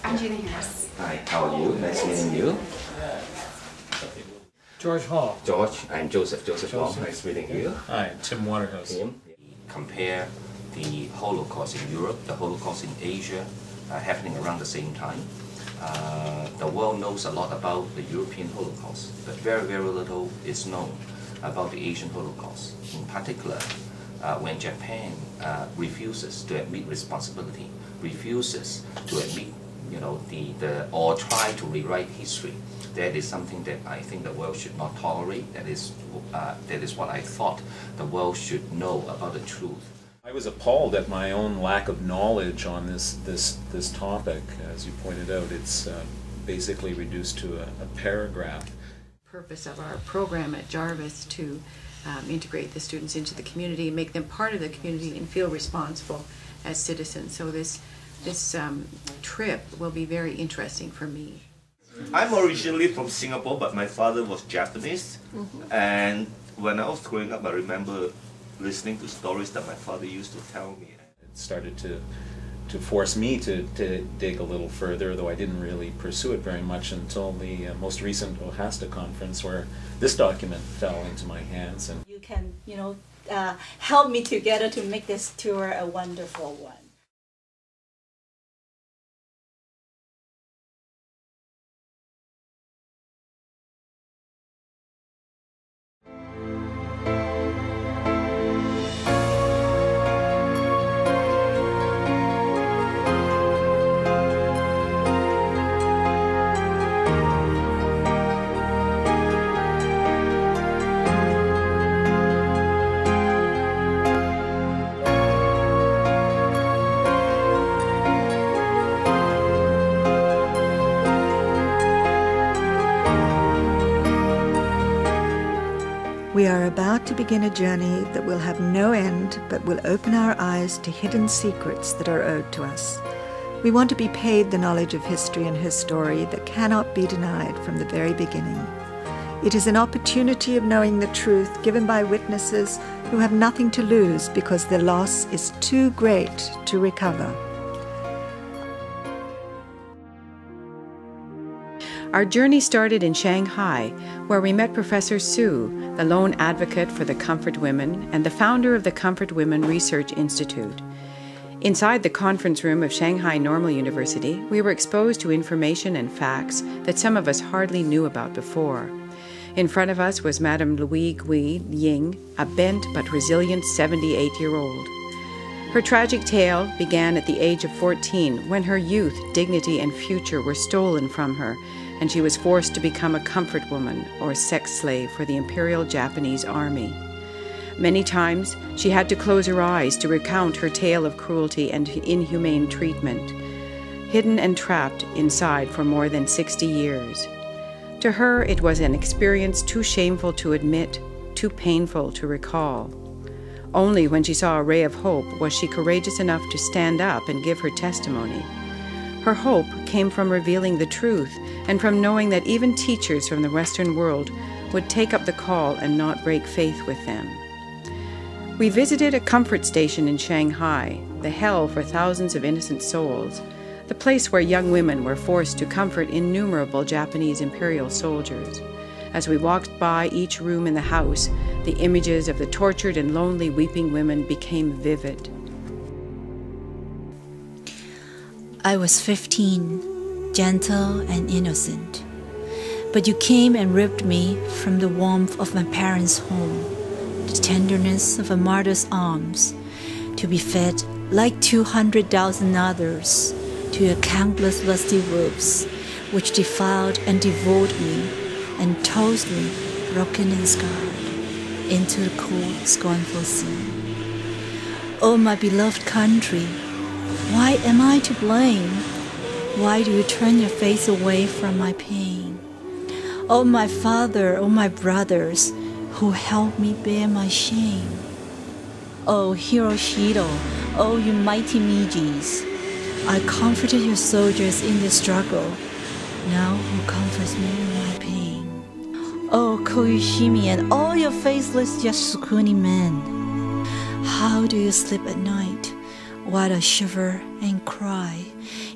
Hi, how are you? Nice meeting you. George Hall. George, I'm Joseph. Joseph Hall. Nice meeting you. Hi, Tim Waterhouse. Compare the Holocaust in Europe, the Holocaust in Asia, happening around the same time. The world knows a lot about the European Holocaust, but very, very little is known about the Asian Holocaust. In particular, when Japan refuses to admit responsibility, refuses to admit, or try to rewrite history, that is something that I think the world should not tolerate. That is what I thought the world should know about the truth. I was appalled at my own lack of knowledge on this topic. As you pointed out, it's basically reduced to a paragraph. Purpose of our program at Jarvis to integrate the students into the community, make them part of the community, and feel responsible as citizens. So this trip will be very interesting for me. I'm originally from Singapore, but my father was Japanese. And when I was growing up, I remember listening to stories that my father used to tell me. It started to force me to dig a little further, though I didn't really pursue it very much until the most recent OHASTA conference, where this document fell into my hands. And you can, help me together to make this tour a wonderful one. We are about to begin a journey that will have no end, but will open our eyes to hidden secrets that are owed to us. We want to be paid the knowledge of history and her story that cannot be denied from the very beginning. It is an opportunity of knowing the truth given by witnesses who have nothing to lose because their loss is too great to recover. Our journey started in Shanghai, where we met Professor Su, the lone advocate for the Comfort Women and the founder of the Comfort Women Research Institute. Inside the conference room of Shanghai Normal University, we were exposed to information and facts that some of us hardly knew about before. In front of us was Madame Louis Gui Ying, a bent but resilient 78-year-old. Her tragic tale began at the age of 14, when her youth, dignity, and future were stolen from her, and she was forced to become a comfort woman or sex slave for the Imperial Japanese Army. Many times, she had to close her eyes to recount her tale of cruelty and inhumane treatment, hidden and trapped inside for more than 60 years. To her, it was an experience too shameful to admit, too painful to recall. Only when she saw a ray of hope was she courageous enough to stand up and give her testimony. Her hope came from revealing the truth and from knowing that even teachers from the Western world would take up the call and not break faith with them. We visited a comfort station in Shanghai, the hell for thousands of innocent souls, the place where young women were forced to comfort innumerable Japanese imperial soldiers. As we walked by each room in the house, the images of the tortured and lonely weeping women became vivid. I was 15, gentle and innocent. But you came and ripped me from the warmth of my parents' home, the tenderness of a martyr's arms, to be fed like 200,000 others to your countless lusty ribs, which defiled and devoured me and tossed me, broken and scarred, into the cold, scornful sea. Oh, my beloved country, why am I to blame? Why do you turn your face away from my pain? Oh, my father, oh, my brothers, who helped me bear my shame. Oh, Hiroshito, oh, you mighty Mijis, I comforted your soldiers in their struggle. Now who comforts me in my pain? Oh, Koyoshimi and all your faceless Yasukuni men, how do you sleep at night? while I shiver and cry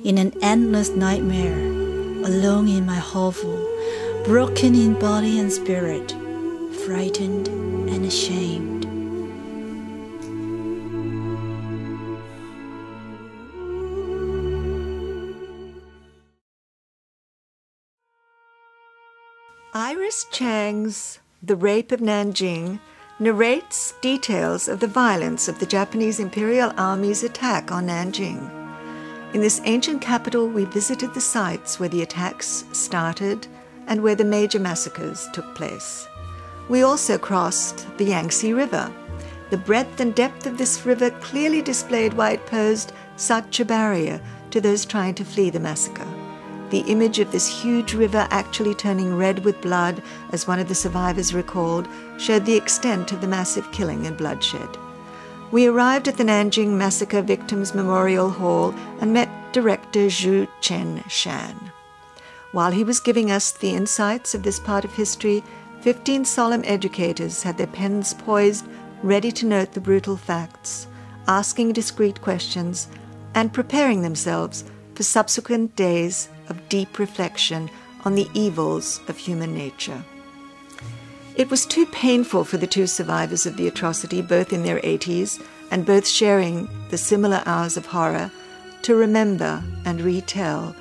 in an endless nightmare, alone in my hovel, broken in body and spirit, frightened and ashamed. Iris Chang's The Rape of Nanjing narrates details of the violence of the Japanese Imperial Army's attack on Nanjing. In this ancient capital, we visited the sites where the attacks started and where the major massacres took place. We also crossed the Yangtze River. The breadth and depth of this river clearly displayed why it posed such a barrier to those trying to flee the massacre. The image of this huge river actually turning red with blood, as one of the survivors recalled, showed the extent of the massive killing and bloodshed. We arrived at the Nanjing Massacre Victims Memorial Hall and met director Zhu Chen Shan. While he was giving us the insights of this part of history, 15 solemn educators had their pens poised, ready to note the brutal facts, asking discreet questions, and preparing themselves for subsequent days of deep reflection on the evils of human nature. It was too painful for the two survivors of the atrocity, both in their 80s and both sharing the similar hours of horror, to remember and retell.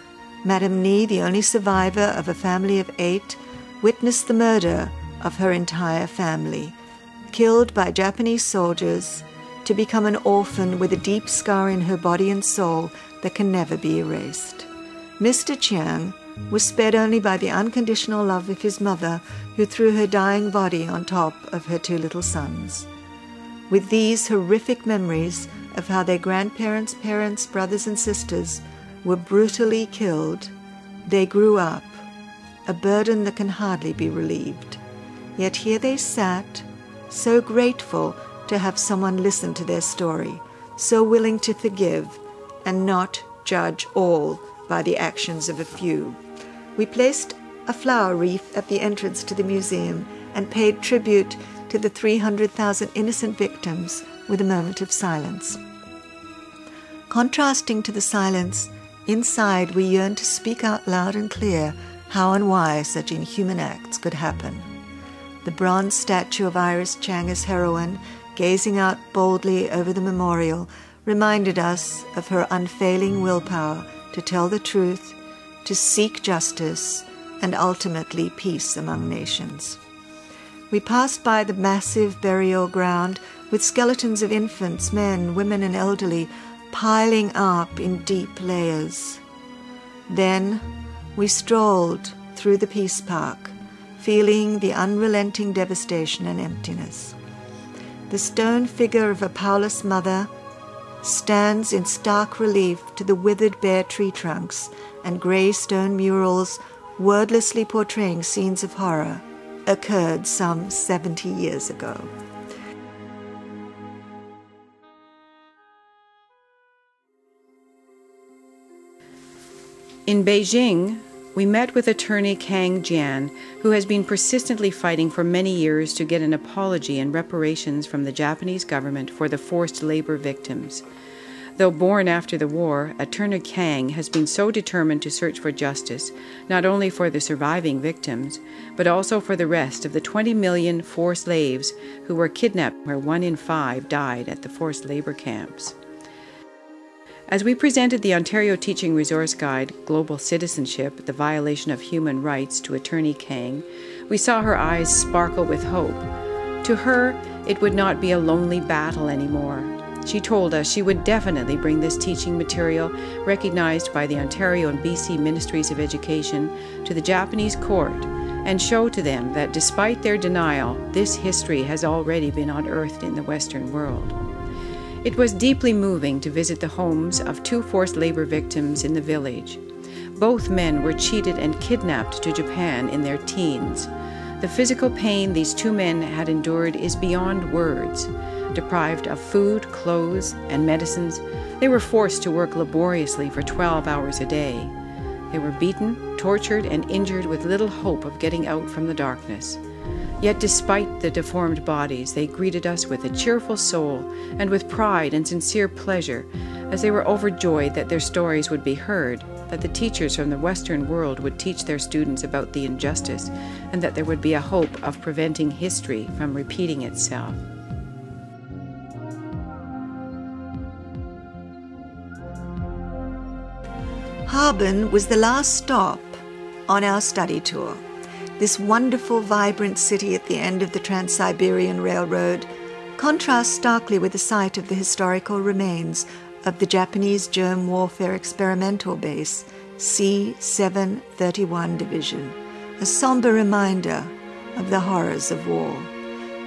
Madame Ni, the only survivor of a family of 8, witnessed the murder of her entire family, killed by Japanese soldiers, to become an orphan with a deep scar in her body and soul that can never be erased. Mr. Chang was spared only by the unconditional love of his mother, who threw her dying body on top of her 2 little sons. With these horrific memories of how their grandparents, parents, brothers and sisters were brutally killed, they grew up, a burden that can hardly be relieved. Yet here they sat, so grateful to have someone listen to their story, so willing to forgive and not judge all by the actions of a few. We placed a flower wreath at the entrance to the museum and paid tribute to the 300,000 innocent victims with a moment of silence. Contrasting to the silence, inside we yearned to speak out loud and clear how and why such inhuman acts could happen. The bronze statue of Iris Chang as heroine, gazing out boldly over the memorial, reminded us of her unfailing willpower to tell the truth, to seek justice, and ultimately peace among nations. We passed by the massive burial ground with skeletons of infants, men, women, and elderly piling up in deep layers. Then we strolled through the Peace Park, feeling the unrelenting devastation and emptiness. The stone figure of a powerless mother stands in stark relief to the withered bare tree trunks and grey stone murals wordlessly portraying scenes of horror occurred some 70 years ago. In Beijing, we met with attorney Kang Jian, who has been persistently fighting for many years to get an apology and reparations from the Japanese government for the forced labor victims. Though born after the war, attorney Kang has been so determined to search for justice, not only for the surviving victims, but also for the rest of the 20 million forced slaves who were kidnapped, where 1 in 5 died at the forced labor camps. As we presented the Ontario Teaching Resource Guide, Global Citizenship, the Violation of Human Rights to attorney Kang, we saw her eyes sparkle with hope. To her, it would not be a lonely battle anymore. She told us she would definitely bring this teaching material, recognized by the Ontario and BC Ministries of Education, to the Japanese court and show to them that despite their denial, this history has already been unearthed in the Western world. It was deeply moving to visit the homes of 2 forced labor victims in the village. Both men were cheated and kidnapped to Japan in their teens. The physical pain these 2 men had endured is beyond words. Deprived of food, clothes, and medicines, they were forced to work laboriously for 12 hours a day. They were beaten, tortured, and injured with little hope of getting out from the darkness. Yet despite the deformed bodies, they greeted us with a cheerful soul and with pride and sincere pleasure, as they were overjoyed that their stories would be heard, that the teachers from the Western world would teach their students about the injustice, and that there would be a hope of preventing history from repeating itself. Harbin was the last stop on our study tour. This wonderful, vibrant city at the end of the Trans-Siberian Railroad contrasts starkly with the site of the historical remains of the Japanese germ warfare experimental base, C-731 Division, a somber reminder of the horrors of war.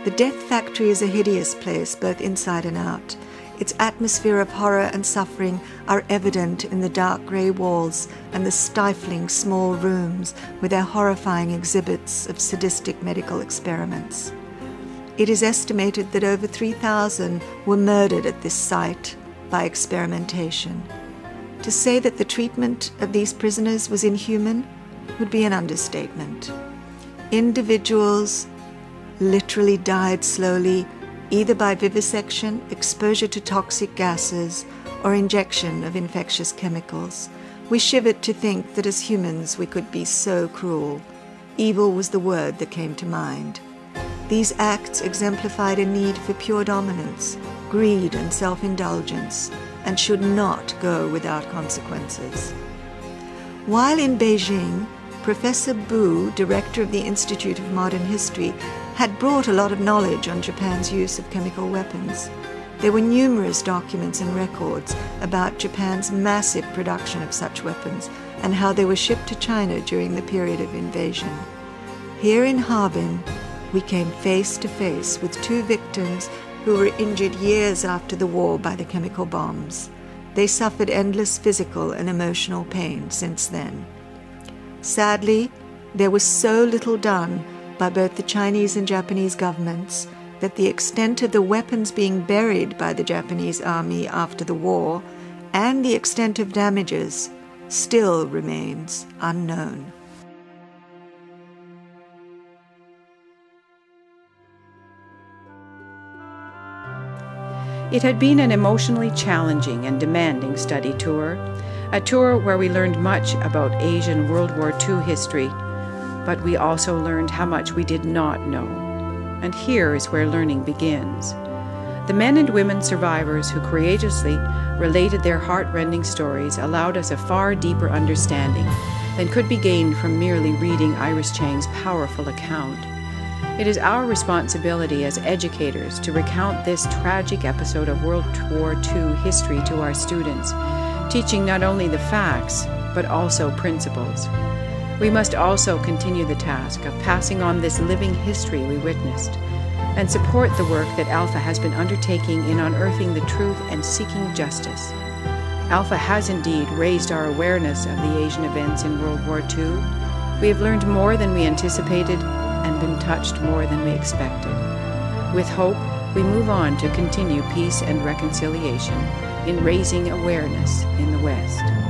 The Death Factory is a hideous place, both inside and out. Its atmosphere of horror and suffering are evident in the dark grey walls and the stifling small rooms with their horrifying exhibits of sadistic medical experiments. It is estimated that over 3,000 were murdered at this site by experimentation. To say that the treatment of these prisoners was inhuman would be an understatement. Individuals literally died slowly, either by vivisection, exposure to toxic gases, or injection of infectious chemicals. We shivered to think that as humans we could be so cruel. Evil was the word that came to mind. These acts exemplified a need for pure dominance, greed and self-indulgence, and should not go without consequences. While in Beijing, Professor Bu, director of the Institute of Modern History, had brought a lot of knowledge on Japan's use of chemical weapons. There were numerous documents and records about Japan's massive production of such weapons and how they were shipped to China during the period of invasion. Here in Harbin, we came face to face with two victims who were injured years after the war by the chemical bombs. They suffered endless physical and emotional pain since then. Sadly, there was so little done by both the Chinese and Japanese governments that the extent of the weapons being buried by the Japanese army after the war and the extent of damages still remains unknown. It had been an emotionally challenging and demanding study tour, a tour where we learned much about Asian World War II history, but we also learned how much we did not know. And here is where learning begins. The men and women survivors who courageously related their heart-rending stories allowed us a far deeper understanding than could be gained from merely reading Iris Chang's powerful account. It is our responsibility as educators to recount this tragic episode of World War II history to our students, teaching not only the facts, but also principles. We must also continue the task of passing on this living history we witnessed, and support the work that Alpha has been undertaking in unearthing the truth and seeking justice. Alpha has indeed raised our awareness of the Asian events in World War II. We have learned more than we anticipated and been touched more than we expected. With hope, we move on to continue peace and reconciliation in raising awareness in the West.